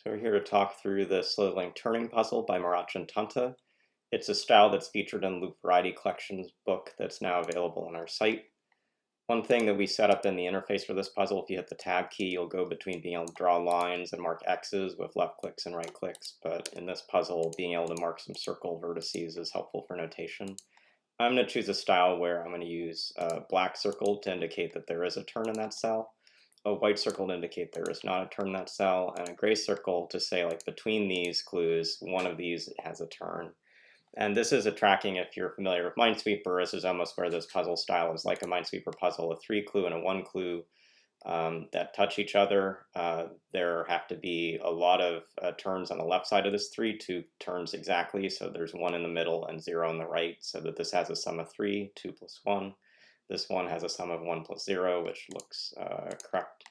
So we're here to talk through the Slitherlink turning puzzle by Murat and Tonta. It's a style that's featured in Loop Variety Collection's book that's now available on our site. One thing that we set up in the interface for this puzzle, if you hit the tab key, you'll go between being able to draw lines and mark X's with left clicks and right clicks. But in this puzzle, being able to mark some circle vertices is helpful for notation. I'm going to choose a style where I'm going to use a black circle to indicate that there is a turn in that cell, a white circle to indicate there is not a turn in that cell, and a gray circle to say, like, between these clues, one of these has a turn. And this is a tracking, if you're familiar with Minesweeper, this is almost where this puzzle style is like a Minesweeper puzzle, a 3-clue and a 1-clue that touch each other. There have to be a lot of turns on the left side of this 3, 2 turns exactly, so there's 1 in the middle and 0 on the right, so that this has a sum of 3, 2 plus 1. This one has a sum of 1 plus 0, which looks correct.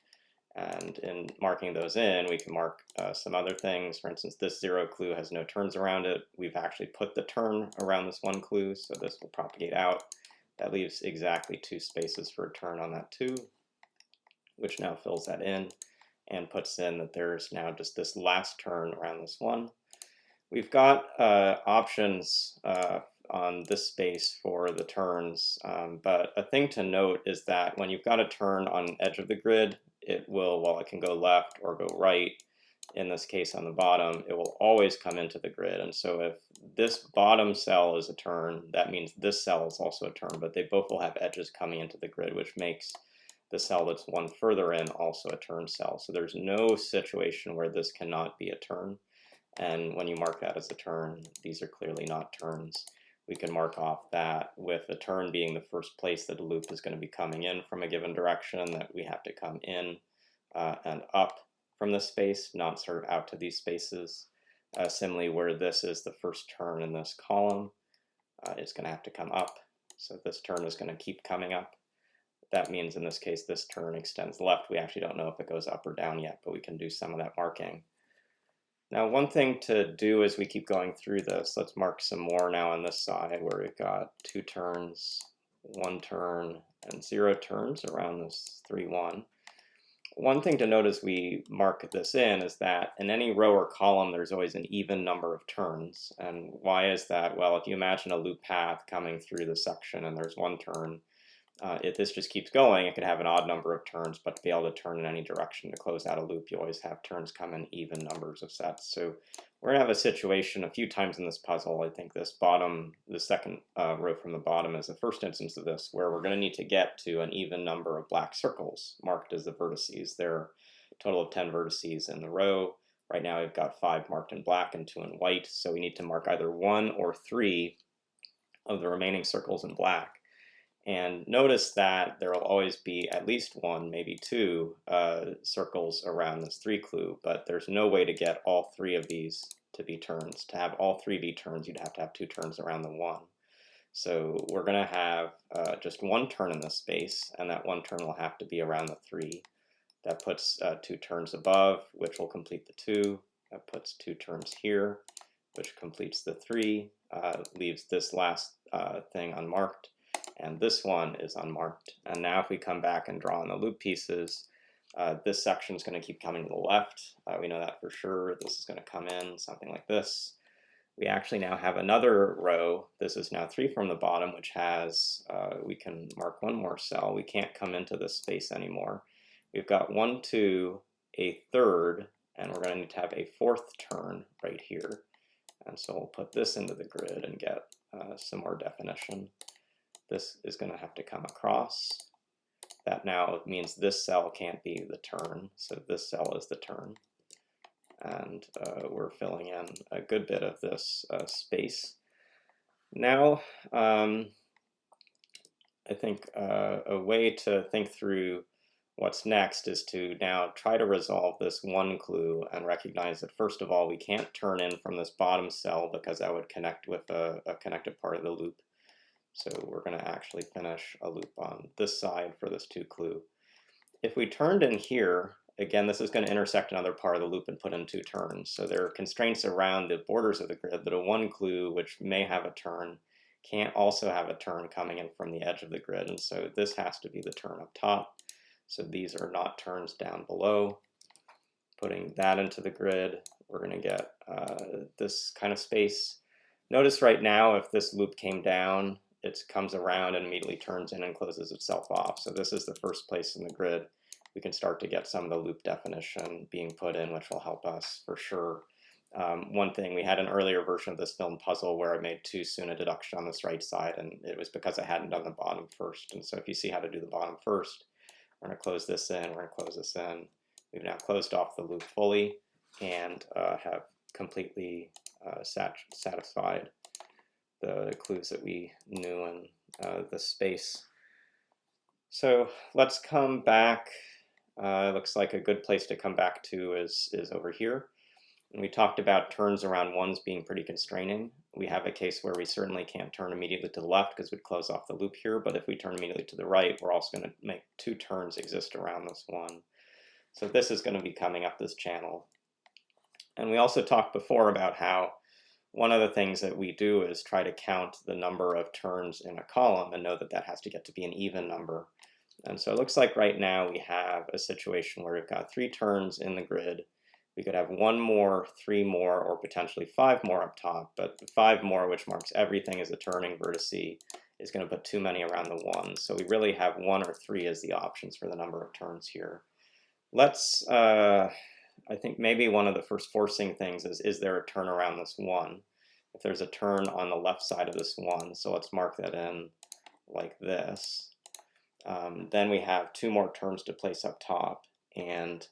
And in marking those in, we can mark some other things. For instance, this 0 clue has no turns around it. We've actually put the turn around this 1 clue, so this will propagate out. That leaves exactly 2 spaces for a turn on that 2, which now fills that in and puts in that there's now just this last turn around this 1. We've got options on this space for the turns, but a thing to note is that when you've got a turn on the edge of the grid, it will, while it can go left or go right, in this case on the bottom, it will always come into the grid. And so if this bottom cell is a turn, that means this cell is also a turn, but they both will have edges coming into the grid, which makes the cell that's one further in also a turn cell. So there's no situation where this cannot be a turn. And when you mark that as a turn, these are clearly not turns. We can mark off that with a turn being the first place that a loop is going to be coming in from a given direction, that we have to come in and up from this space, not sort of out to these spaces. Similarly, where this is the first turn in this column, it's going to have to come up. So this turn is going to keep coming up. That means in this case, this turn extends left. We actually don't know if it goes up or down yet, but we can do some of that marking. Now, one thing to do as we keep going through this, let's mark some more now on this side where we've got 2 turns, 1 turn, and 0 turns around this 3, 1. One thing to note as we mark this in is that in any row or column, there's always an even number of turns. And why is that? Well, if you imagine a loop path coming through the section and there's 1 turn, if this just keeps going, it could have an odd number of turns, but to be able to turn in any direction to close out a loop, you always have turns come in even numbers of sets. So we're going to have a situation a few times in this puzzle. I think this bottom, the second row from the bottom is the first instance of this, where we're going to need to get to an even number of black circles marked as the vertices. There are a total of 10 vertices in the row. Right now we've got 5 marked in black and 2 in white, so we need to mark either 1 or 3 of the remaining circles in black. And notice that there will always be at least 1, maybe 2 circles around this 3 clue, but there's no way to get all 3 of these to be turns. To have all 3 be turns, you'd have to have 2 turns around the 1. So we're going to have just 1 turn in this space, and that 1 turn will have to be around the 3. That puts 2 turns above, which will complete the 2. That puts 2 turns here, which completes the 3, leaves this last thing unmarked. And this one is unmarked. And now if we come back and draw on the loop pieces, this section is going to keep coming to the left. We know that for sure. This is going to come in, something like this. We actually now have another row. This is now 3 from the bottom, which has, we can mark 1 more cell. We can't come into this space anymore. We've got 1, 2, a third, and we're going to need to have a 4th turn right here. And so we'll put this into the grid and get some more definition. This is going to have to come across. That now means this cell can't be the turn, so this cell is the turn. And we're filling in a good bit of this space. Now, I think a way to think through what's next is to now try to resolve this 1 clue and recognize that, first of all, we can't turn in from this bottom cell because that would connect with a connected part of the loop. So we're going to actually finish a loop on this side for this 2 clue. If we turned in here, again, this is going to intersect another part of the loop and put in 2 turns. So there are constraints around the borders of the grid that a 1 clue, which may have a turn, can't also have a turn coming in from the edge of the grid. And so this has to be the turn up top. So these are not turns down below. Putting that into the grid, we're going to get this kind of space. Notice right now, if this loop came down, it comes around and immediately turns in and closes itself off. So this is the first place in the grid we can start to get some of the loop definition being put in, which will help us for sure. One thing, we had an earlier version of this film puzzle where I made too soon a deduction on this right side, and it was because I hadn't done the bottom first. And so if you see how to do the bottom first, we're going to close this in, we're going to close this in. We've now closed off the loop fully and have completely satisfied the clues that we knew in the space. So let's come back. Looks like a good place to come back to is over here. And we talked about turns around ones being pretty constraining. We have a case where we certainly can't turn immediately to the left because we'd close off the loop here, but if we turn immediately to the right, we're also going to make two turns exist around this one. So this is going to be coming up this channel. And we also talked before about how one of the things that we do is try to count the number of turns in a column and know that that has to get to be an even number. And so it looks like right now we have a situation where we've got 3 turns in the grid. We could have 1 more, 3 more, or potentially 5 more up top, but the 5 more, which marks everything as a turning vertice, is going to put too many around the 1. So we really have 1 or 3 as the options for the number of turns here. Let's, I think maybe one of the first forcing things is there a turn around this 1? If there's a turn on the left side of this 1, so let's mark that in like this. Then we have 2 more turns to place up top, and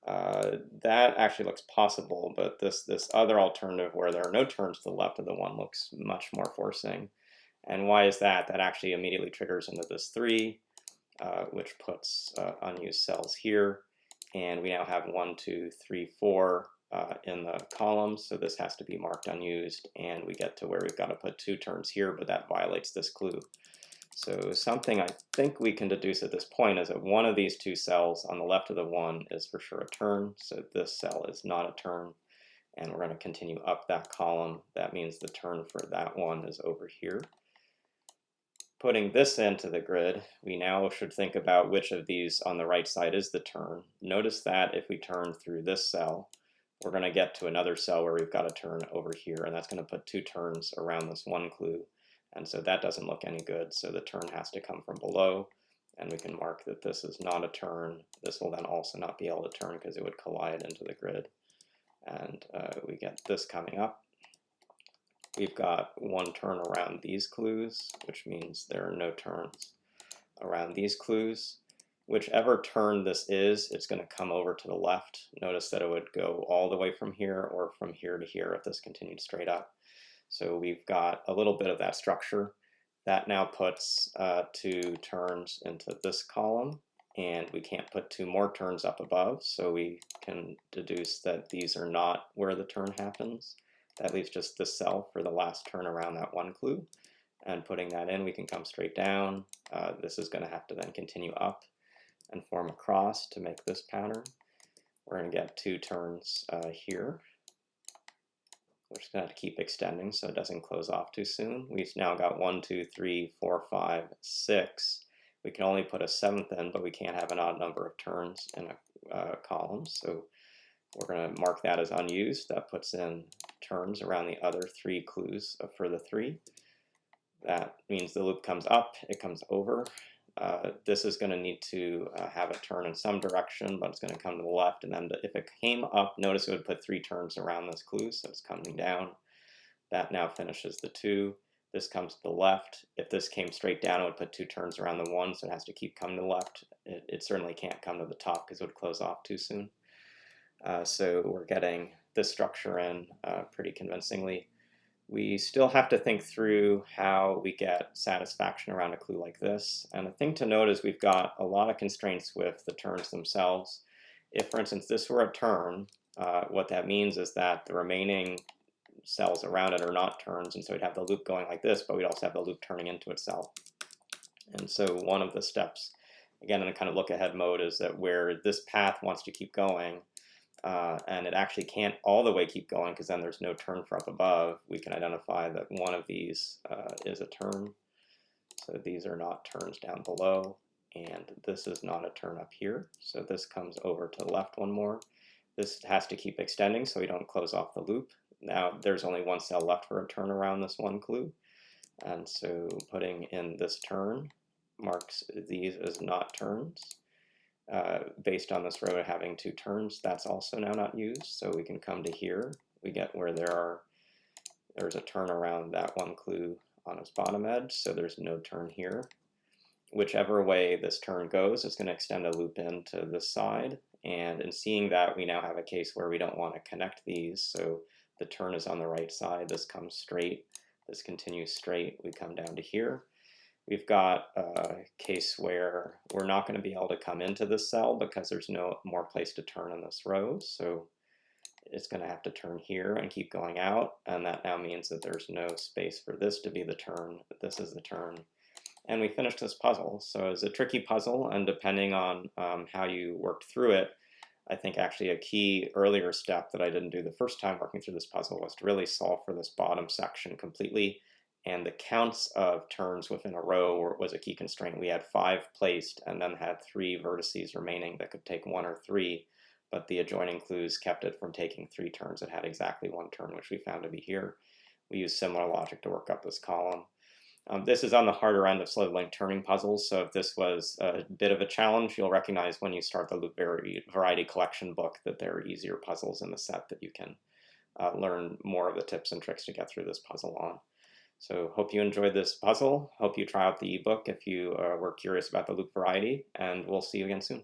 that actually looks possible, but this other alternative where there are no turns to the left of the 1 looks much more forcing. And why is that? That actually immediately triggers into this 3, which puts unused cells here, and we now have 1, 2, 3, 4 in the columns, so this has to be marked unused, and we get to where we've got to put 2 turns here, but that violates this clue. So something I think we can deduce at this point is that one of these 2 cells on the left of the 1 is for sure a turn, so this cell is not a turn, and we're going to continue up that column. That means the turn for that one is over here. Putting this into the grid, we now should think about which of these on the right side is the turn. Notice that if we turn through this cell, we're going to get to another cell where we've got a turn over here, and that's going to put 2 turns around this 1 clue. And so that doesn't look any good, so the turn has to come from below, and we can mark that this is not a turn. This will then also not be able to turn because it would collide into the grid. And we get this coming up. We've got 1 turn around these clues, which means there are no turns around these clues. Whichever turn this is, it's going to come over to the left. Notice that it would go all the way from here or from here to here if this continued straight up. So we've got a little bit of that structure. That now puts 2 turns into this column, and we can't put 2 more turns up above, so we can deduce that these are not where the turn happens. That leaves just this cell for the last turn around that 1 clue, and putting that in, we can come straight down. This is going to have to then continue up and form a cross to make this pattern. We're going to get 2 turns here. We're just going to have to keep extending so it doesn't close off too soon. We've now got 1, 2, 3, 4, 5, 6. We can only put a 7th in, but we can't have an odd number of turns in a column. So we're going to mark that as unused. That puts in turns around the other 3 clues for the 3. That means the loop comes up, it comes over. This is going to need to have a turn in some direction, but it's going to come to the left, and then if it came up, notice it would put 3 turns around this clue, so it's coming down. That now finishes the 2. This comes to the left. If this came straight down, it would put 2 turns around the 1, so it has to keep coming to the left. It certainly can't come to the top because it would close off too soon. So we're getting this structure in pretty convincingly. We still have to think through how we get satisfaction around a clue like this. And the thing to note is we've got a lot of constraints with the turns themselves. If, for instance, this were a turn, what that means is that the remaining cells around it are not turns, and so we'd have the loop going like this, but we'd also have the loop turning into itself. And so one of the steps, again, in a kind of look-ahead mode, is that where this path wants to keep going, and it actually can't all the way keep going because then there's no turn for up above, we can identify that one of these is a turn. So these are not turns down below, and this is not a turn up here. So this comes over to the left 1 more. This has to keep extending so we don't close off the loop. Now there's only one cell left for a turn around this one clue. And so putting in this turn marks these as not turns. Based on this row having 2 turns, that's also now not used. So we can come to here. We get where there's a turn around that one clue on its bottom edge, so there's no turn here. Whichever way this turn goes, it's going to extend a loop into this side. And in seeing that, we now have a case where we don't want to connect these. So the turn is on the right side. This comes straight. This continues straight. We come down to here. We've got a case where we're not going to be able to come into this cell because there's no more place to turn in this row. So it's going to have to turn here and keep going out. And that now means that there's no space for this to be the turn. This is the turn. And we finished this puzzle. So it's a tricky puzzle, and depending on how you worked through it, I think actually a key earlier step that I didn't do the first time working through this puzzle was to really solve for this bottom section completely. And the counts of turns within a row was a key constraint. We had 5 placed and then had 3 vertices remaining that could take 1 or 3, but the adjoining clues kept it from taking 3 turns. It had exactly 1 turn, which we found to be here. We used similar logic to work up this column. This is on the harder end of Slitherlink turning puzzles, so if this was a bit of a challenge, you'll recognize when you start the Loop Variety Collection book that there are easier puzzles in the set that you can learn more of the tips and tricks to get through this puzzle on. So hope you enjoyed this puzzle. Hope you try out the ebook if you were curious about the loop variety, and we'll see you again soon.